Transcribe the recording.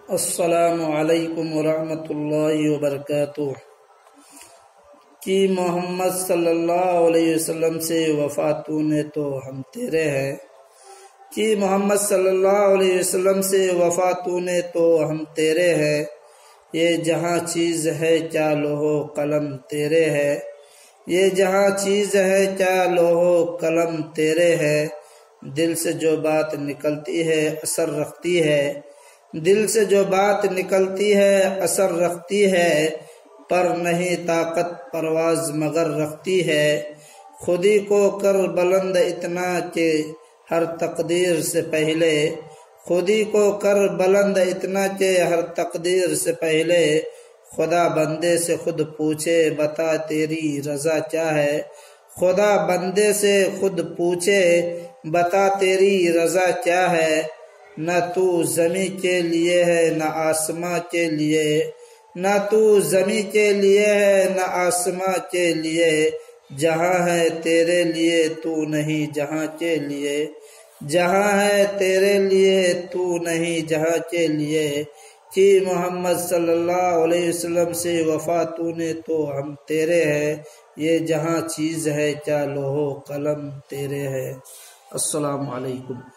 السلام علیکم ورحمۃ اللہ وبرکاتہ۔ کہ محمد صلی اللہ علیہ وسلم سے وفا تو نے تو ہم تیرے ہیں، کہ محمد صلی اللہ علیہ وسلم سے وفا تو نے تو ہم تیرے ہیں، یہ جہاں چیز ہے کیا لوح و قلم تیرے ہے، یہ جہاں چیز ہے کیا لوح و قلم تیرے ہے، دل سے جو بات نکلتی ہے اثر رکھتی ہے، دل سے جو بات نکلتی ہے اثر رکھتی ہے، پر نہیں طاقت پرواز مگر رکھتی ہے، خودی کو کر بلند اتنا کہ ہر تقدیر سے پہلے، خودی کو کر بلند اتنا کہ ہر تقدیر سے پہلے، خدا بندے سے خود پوچھے بتا تیری رضا کیا ہے، خدا بندے سے خود پوچھے بتا تیری رضا کیا ہے، نہ تو زمیں کے لیے ہے نہ آسماں کے لیے، نہ تو زمیں کے لیے ہے نہ آسماں کے لیے، جہاں ہے تیرے لیے تو نہیں جہاں کے لیے، جہاں ہے تیرے لیے تو نہیں جہاں کے لیے، کہ محمد صلی اللہ علیہ وسلم سے وفا تو نے تو ہم تیرے ہیں، یہ جہاں چیز ہے کیا لوح و قلم تیرے ہے۔ السلام علیکم۔